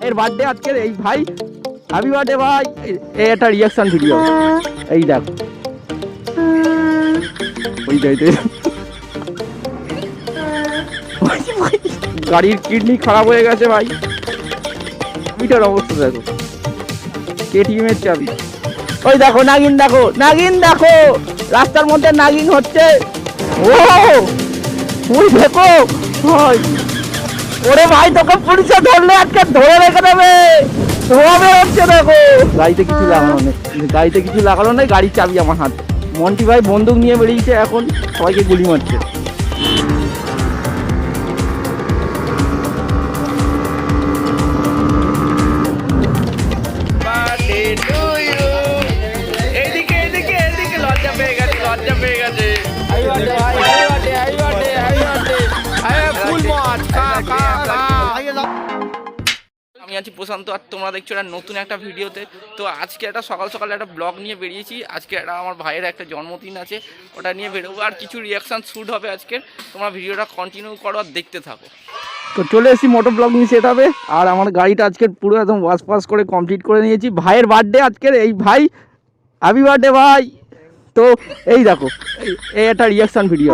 এর বার্থডে আজকের এই ভাই, হ্যাপি বার্থডে ভাই। এই একটা রিয়াকশন ভিডিও, এই দেখো ওই যাইতে গাড়ির কিডনি খারাপ হয়ে গেছে ভাই, চাবিটার অবস্থা দেখো, কেটিএম এর চাবি। ওই দেখো নাগিন, দেখো নাগিন, দেখো রাস্তার মধ্যে নাগিন হচ্ছে। ও ওই দেখো ভাই, ওরে ভাই তোকে পুলিশে ধরলে আজকে ধরে রেখে দেবে, ধোয়া বেরোচ্ছে দেখো। গাড়িতে কিছু লাগানো নেই, গাড়িতে কিছু লাগানো নেই, গাড়ির চাবি আমার হাতে। মন্টি ভাই বন্দুক নিয়ে বেরিয়েছে, এখন সবাইকে গুলি মারছে। আমি আছি প্রশান্ত, আর তোমরা দেখছো একটা নতুন একটা ভিডিওতে। তো আজকে একটা সকাল সকালে একটা ব্লগ নিয়ে বেরিয়েছি। আজকে একটা আমার ভাইয়ের একটা জন্মদিন আছে, ওটা নিয়ে বেরোবো, আর কিছু রিয়াকশান শ্যুট হবে আজকের। তোমরা ভিডিওটা কন্টিনিউ করো আর দেখতে থাকো। তো চলে এসেছি মোটর ব্লগিং সেট আপে, আর আমার গাড়িটা আজকের পুরো একদম ওয়াশ পাস করে কমপ্লিট করে নিয়েছি। ভাইয়ের বার্থডে আজকের, এই ভাই হ্যাপি বার্থডে ভাই। তো এই দেখো, এই একটা রিয়াকশান ভিডিও,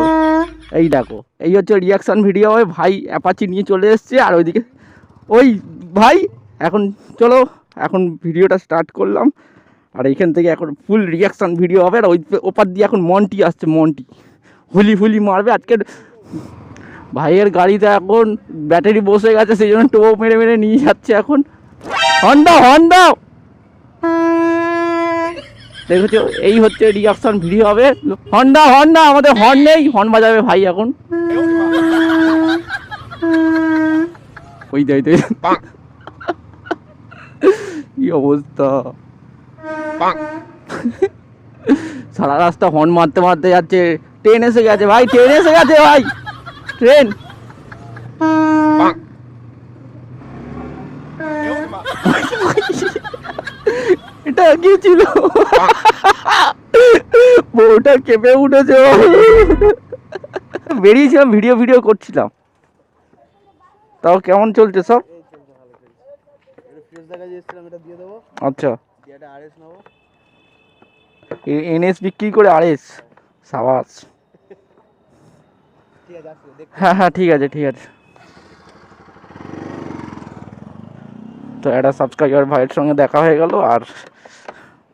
এই দেখো এই হচ্ছে রিয়াকশান ভিডিও। ভাই অ্যাপাচি নিয়ে চলে এসছে, আর ওইদিকে ওই ভাই। এখন চলো, এখন ভিডিওটা স্টার্ট করলাম, আর এইখান থেকে এখন ফুল রিয়াকশান ভিডিও হবে। আর ওই ওপার দিয়ে এখন মন্টি আসছে, মন্টি হুলি মারবে আজকের। ভাইয়ের গাড়িতে এখন ব্যাটারি বসে গেছে, সেই জন্য টোপ মেরে মেরে নিয়ে যাচ্ছে এখন। হন্ডা দেখেছো, এই হচ্ছে রিয়াকশান ভিডিও হবে। হন্ডা আমাদের হর্ন নেই, হর্ন বাজাবে ভাই এখন। ওই যাইতে কি অবস্থা, সারা রাস্তা হর্ন মারতে মারতে যাচ্ছে। ট্রেন এসে গেছে ভাই, ট্রেন এসে গেছে ভাই, ট্রেন। এটা কি ছিল, বউটা কেঁপে উঠেছে। বেরিয়েছিলাম, ভিডিও করছিলাম। তাও কেমন চলছে সব? আচ্ছা, এনএস বিক্রি করে আরএস, সাবাস। হ্যাঁ ঠিক আছে। তো একটা সাবস্ক্রাইবার ভাইয়ের সঙ্গে দেখা হয়ে গেল, আর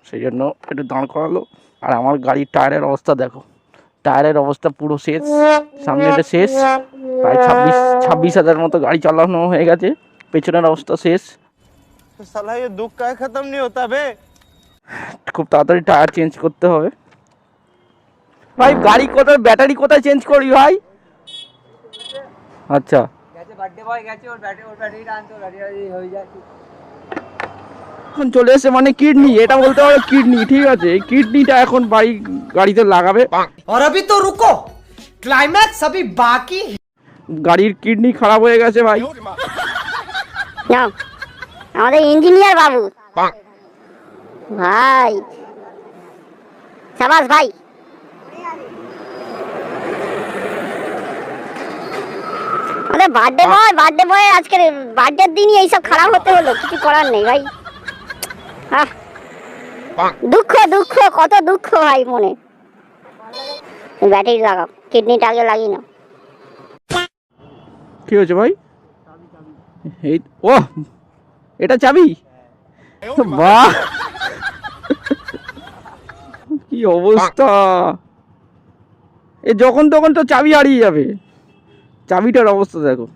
সেই জন্য একটু দাঁড় করালো। আর আমার গাড়ির টায়ারের অবস্থা দেখো, টায়ারের অবস্থা পুরো শেষ, সামনেটা শেষ। প্রায় 26,000 মতো গাড়ি চালানো হয়ে গেছে, পেছনের অবস্থা শেষ। দুঃখ খতম নেই হতা বে, খুব তাড়াতাড়ি টায়ার চেঞ্জ করতে হবে ভাই। গাড়ি কোথায়, ব্যাটারি কোথায় চেঞ্জ করবি ভাই? আচ্ছা, এখন চলে এসে মানে কিডনি, এটা বলতে পারো কিডনি, ঠিক আছে। এই কিডনিটা এখন গাড়িতে লাগাবে। और अभी तो रुको, क्लाइमैक्स अभी बाकी। গাড়ির কিডনি খারাপ হয়ে গেছে ভাই। আমাদের ইঞ্জিনিয়ার বাবু ভাই, সাবাস ভাই। আমাদের বার্থডে বয় আজকের বার্থডের দিনই এইসব খারাপ হতে হলো, কিছু করার নেই ভাই। দুঃখ কত দুঃখ ভাই মনে। ব্যাটারি লাগাও, কিডনিটা আগে লাগিয়ে নাও। কি হয়েছে ভাই? এই ও, এটা চাবি, বাহ কি অবস্থা। এ যখন তখন তো চাবি হারিয়ে যাবে, চাবিটার অবস্থা দেখো,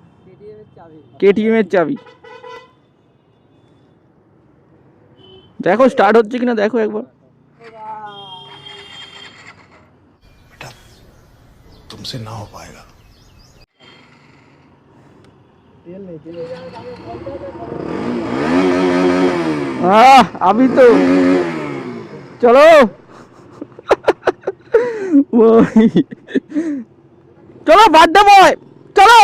কেটিএম এর চাবি। দেখো স্টার্ট হচ্ছে কিনা দেখো একবার। तुमसे ना हो पाएगा। अभी तो चलो चलो बर्थडे बॉय चलो।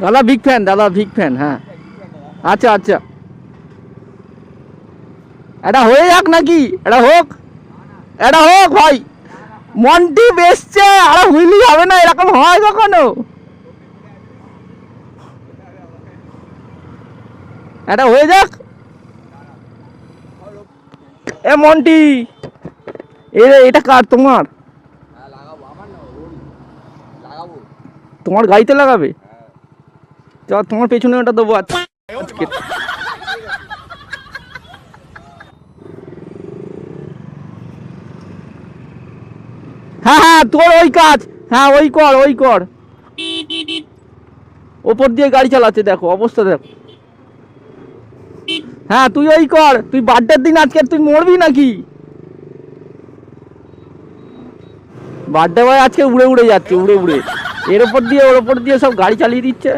दादा बिग फैन हाँ। अच्छा अच्छा এটা হয়ে যাক নাকি, এটা হোক ভাই। মন্টি বেসছে আর হুইলি হবে না, এরকম হয় কখনো? এটা হয়ে যাক। এ মন্টি, এটা কার? তোমার? তোমার গাড়িতে লাগাবে? চল তোমার পেছনে ওটা দেবো আজকে। হ্যাঁ হ্যাঁ, তোর ওই কাজ, হ্যাঁ ওই কর, ওই কর। ওপর দিয়ে গাড়ি চালাচ্ছে, দেখো অবস্থা দেখো। হ্যাঁ তুই ওই কর, তুই বার্থডের দিন আজকে তুই মরবি নাকি? বার্থডে বয় আজকে উড়ে উড়ে যাচ্ছে, উড়ে উড়ে এর ওপর দিয়ে ওর ওপর দিয়ে সব গাড়ি চালিয়ে দিচ্ছে।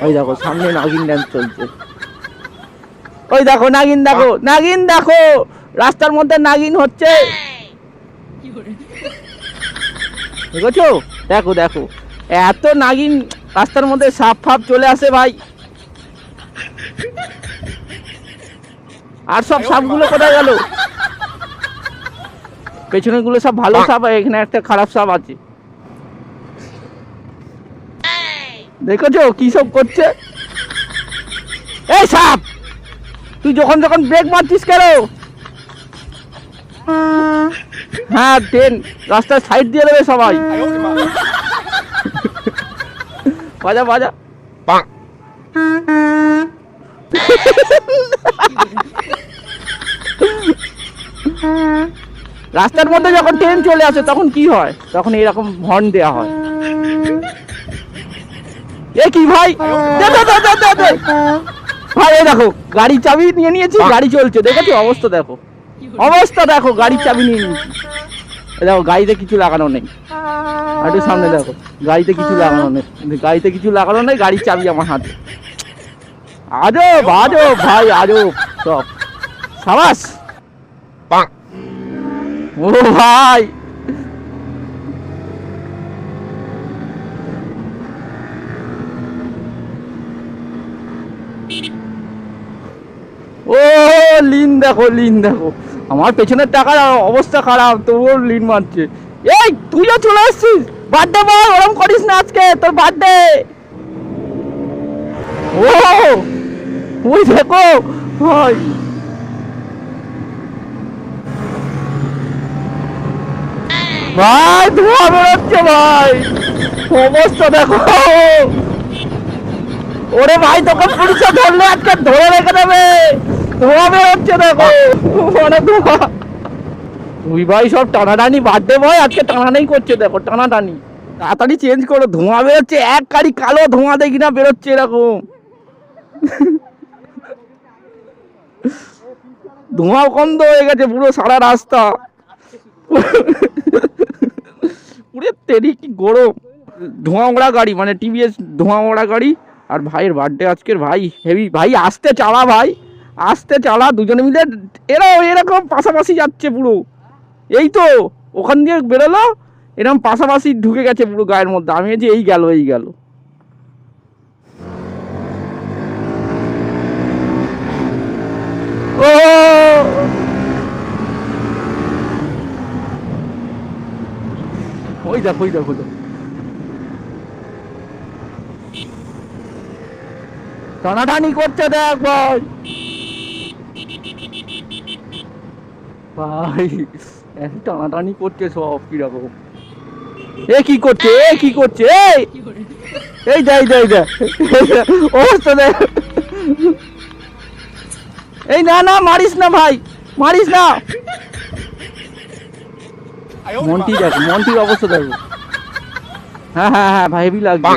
ওই দেখো সামনে নাগিন ড্যান্স চলছে। ওই দেখো নাগিন, দেখো নাগিন, দেখো রাস্তার মধ্যে নাগিন হচ্ছে, দেখেছো? দেখো দেখো এত নাগিন রাস্তার মধ্যে সাপ ফাপ চলে আসে ভাই। আর সব সাপগুলো কোথায় গেল? পেছনের গুলো সব ভালো সাপ, এখানে একটা খারাপ সাপ আছে। দেখেছো কি সব করছে? এই সাপ, তুই যখন যখন ব্রেক মারছিস কেন? হ্যাঁ ট্রেন রাস্তার সাইড দিয়ে দেবে সবাই। বাজা বাজা। রাস্তার মধ্যে যখন ট্রেন চলে আসে তখন কি হয়? তখন এরকম হর্ন দেওয়া হয়। এ কি ভাই, ভাই এই দেখো গাড়ির চাবি নিয়ে নিয়েছি, গাড়ি চলছে, দেখেছো অবস্থা দেখো, অবস্থা দেখো গাড়ির চাবি নিয়ে নিয়েছি। দেখো গাড়িতে কিছু লাগানো নেই, একটু সামনে দেখো গাড়িতে কিছু লাগানো নেই, গাড়িতে কিছু লাগানো নেই, গাড়ির চাবি আমার হাতে। আজব আজব ভাই, আজব সব। সাবাস। ও ভাই ও লিন দেখো, লিন দেখো, আমার পেছনের টাকার অবস্থা খারাপ, তবুও লিন মারছে। এই তুইও চলে আসছিস? বার্থডে বয়, ওরম করিস না, আজকে তোর বার্থডে। ও ওই দেখো ভাই, ভাই ধোঁয়া বেরোচ্ছে ভাই, অবস্থা দেখো। ওরে ভাই তোকে পুলিশে ধরলে আজকে ধরে রেখে দেবে, ধোঁয়া বেরোচ্ছে দেখো, অনেক ধোঁয়া। তুই ভাই সব টানাটানি, বার্থডে বয় আজকে টানাটানি করছে, দেখো টানাটানি। তাড়াতাড়ি চেঞ্জ করো, ধোঁয়া বেরোচ্ছে, এক গাড়ি কালো ধোঁয়া দেখি না বেরোচ্ছে এরকম। ধোঁয়া বন্ধ হয়ে গেছে পুরো সারা রাস্তা। পুরো তেরি কি গরম, ধোঁয়া ওড়া গাড়ি, মানে টিভিএস ধোঁয়া ওড়া গাড়ি। আর ভাইয়ের বার্থডে আজকের, ভাই হেভি ভাই, আসতে চালা ভাই, আসতে চালা, দুজনে মিলে এরা এরকম পাশাপাশি যাচ্ছে পুরো। এই তো ওখান দিয়ে বেরোলো, এরকম পাশাপাশি ঢুকে গেছে পুরো গায়ের মধ্যে। আমি যে এই গেল, এই গেল। ও ওই দেখো, ওই দেখো, টানাটানি করছে দেখ ভাই, ভাই টানাটানি করছে সব কিরকম। এ কি করছে, এ কি করছে, এই দেখ দেখ দেখ অবস্থা দেখ। এই না না মারিস না ভাই, মারিস না। মন্টি দেখো, মন্টির অবস্থা দেখো। হ্যাঁ হ্যাঁ হ্যাঁ ভাই, হেভি লাগবে।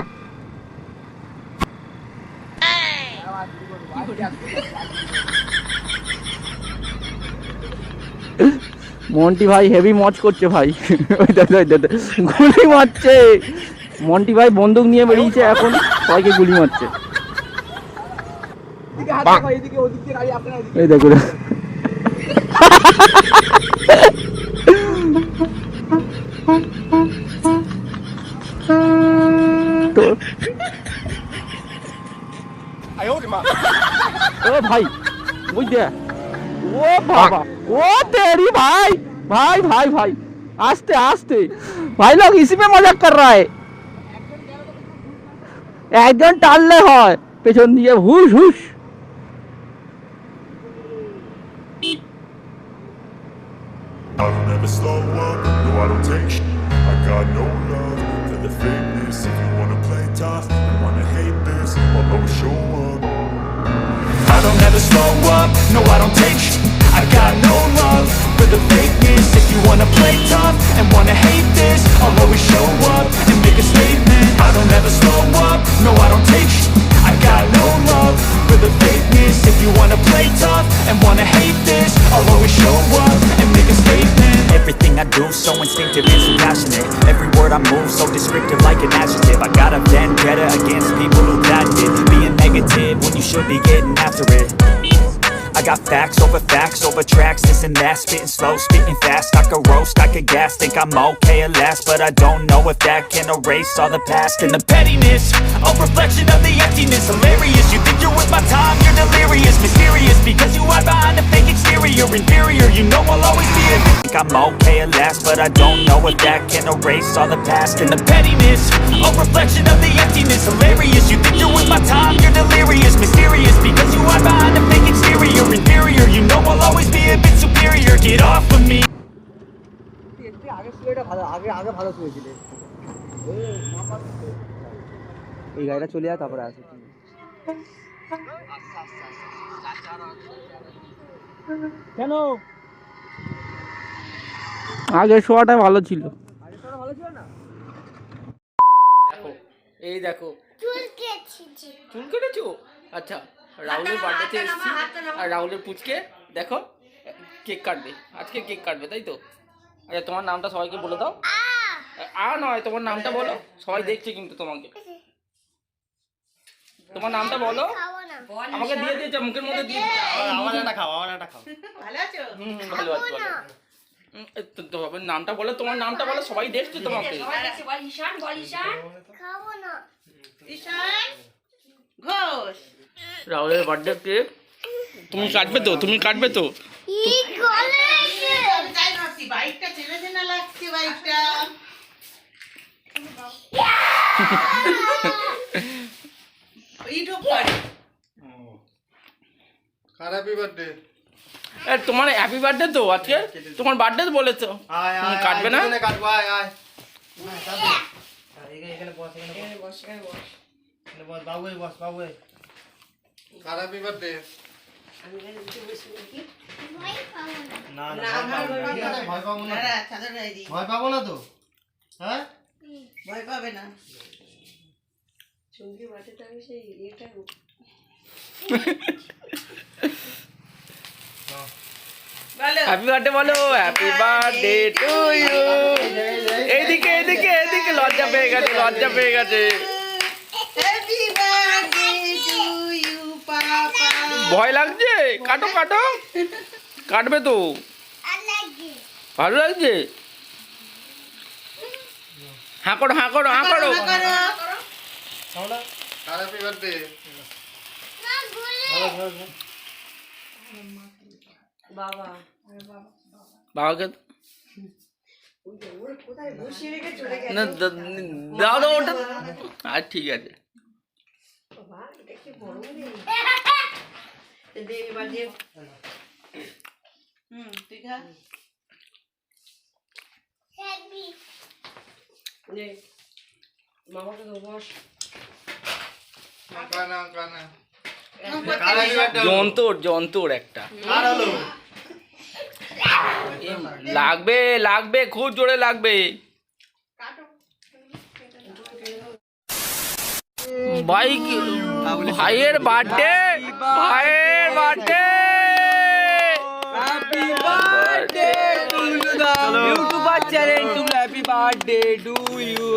মন্টি ভাই হেভি মজ করছে ভাই, ওই দেখো গুলি মারছে। মন্টি ভাই বন্দুক নিয়ে বেরিয়েছে এখন, সবাইকে গুলি মারছে। এই দেখো ও ভাই, ওই দে, ও বাবা, ও तेरी भाई भाई भाई भाई, आस्ते आस्ते भाई, लोग इसी में मजाक कर रहा है। একজন টানলে হয়, পেছন দিয়ে হুস হুস। I don't ever slow up, no I don't take sh**. I got no love for the fakeness. If you wanna play tough and wanna hate this, I'll always show up. I don't ever slow up, no I don't take sh**. I got no love for the fakeness. If you wanna play tough and wanna hate this, I'll always show up and make a statement. I don't ever slow up, no I don't take sh**. I got no love for the fakeness. If you wanna play tough and wanna hate this, I'll always show up and make a statement. Everything I do so instinctive and so passionate. Every word I move so descriptive like an adjective. I got a vendetta against people who acted being negative when you should be getting after it. I got facts over tracks, this and that. Spitting slow, spitting fast. I could roast, I could gas. Think I'm okay at last, but I don't know if that can erase all the past. And the pettiness, a reflection of the emptiness. Hilarious, you think you're with my time, you're delirious. Mysterious, because you hide behind a fake exterior. Inferior, you know I'll always be a think I'm okay at last, but I don't know if that can erase all the past. And the pettiness, a reflection of the emptiness. Hilarious, you think you're with my time, you're delirious. Mysterious, because you hide behind a fake exterior. Inferior, you know I'll always be a bit superior. Get off of me. আগে শুয়েটা ভালো, আগে আগে ভালো শুয়েছিলে। এই গাড়িটা চলে যায় তারপরে আসে। কেন আগে শোয়াটা ভালো ছিল। ভালো ছিল না? দেখো এই দেখো চুল কেটেছো। আচ্ছা রাহুলের বার্থডেতে এসেছি আর রাহুলের পুচকে দেখো কেক কাটবে, আজকে কেক কাটবে তাই তো। আচ্ছা তোমার নামটা সবাইকে বলে দাও। নয়, তোমার নামটা বলো, সবাই দেখছে কিন্তু তোমাকে। তোমার নামটা বলো। আমাকে দিয়ে দিয়েছে, মুখের মধ্যে দিয়ে আমার একটা খাও। ভালো আছে ভালো। তবে নামটা বলো, তোমার নামটা বলো, সবাই দেখছে তোমাকে। রাহুলের বার্থডে কেক তুমি কাটবে তো? তুমি কাটবে তো? তোমার হ্যাপি বার্থডে তো আজকে, তোমার বার্থডে বলেছো কাটবে না? ভয় পাবো না তো? হ্যাঁ ভয় পাবে না। চুমকি বাটাটা আমি সেই এটা হ্যাপি বার্থডে বলো। Happy birthday to you. এইদিকে এইদিকে এইদিকে, লজ্জা পেয়ে গেছে, লজ্জা পেয়ে গেছে। Happy birthday to you papa. ভয় লাগছে? কাটো কাটো, কাটবে তো? ভালো লাগছে? হাঁ করো হাঁ করো হাঁ করো। Happy birthday. বাবা বাবাকে কোথায় বসিয়ে রেখে চলে গেল। না দাও দাও ওটা। আর ঠিক আছে। বাবা এটা কি বড় রে। দে এবার দে। ঠিক আছে। নে মামাকে তো বস। যন্তর যন্তর একটা লাগবে, লাগবে খুব জোরে লাগবে। বাইক ভাইয়ের বার্থডে, ভাইয়ের birthday. Happy birthday to you the YouTuber channel to happy birthday to you.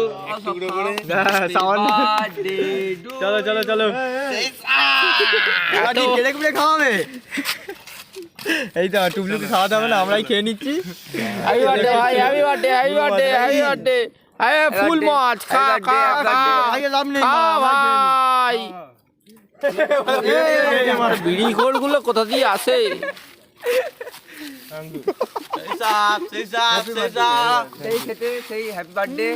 Birthday to চলো চলো চলো। খাওয়াবে এই তো টুবলুকে খাওয়াতে হবে না, আমরাই খেয়ে নিচ্ছি। হ্যাপি বার্থডে ভাই, happy birthday, happy birthday, happy birthday. আরে ফুল মাছ খা খা খা ভাই। বিড়ি খোরগুলো কোথা দিয়ে আসে? সেই খেতে সেই হ্যাপি বার্থডে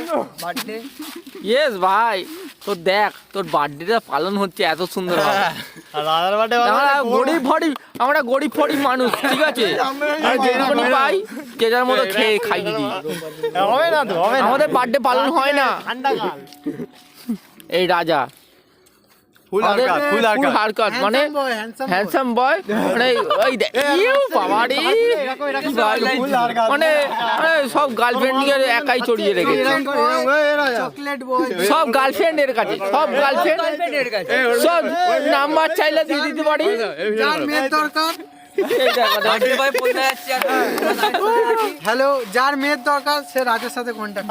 বার্থডে। ইয়েস ভাই। তো দেখ তোর বার্থডেটা পালন হচ্ছে এত সুন্দর আর রাজার বাটে আমরা গরিব ফরিব মানুষ, ঠিক আছে? আর যেটুকুনি পাই যে যার মতো খেয়ে খাইয়ে দিই। হবে না তো, হবে না। আমাদের বার্থডে পালন হয় না। এই রাজা ফুল হারকাট মানে হ্যান্ডসাম বয়, মানে ওই বাবারে মানে সব গার্লফ্রেন্ড নিয়ে একাই চড়িয়ে রেখেছে, সব গার্লফ্রেন্ড এর কাছে, সব গার্লফ্রেন্ড সব নাম্বার চাইলে দিয়ে দিতে পারি। হ্যালো, যার মেয়ের দরকার সে রাজের সাথে কন্ট্যাক্ট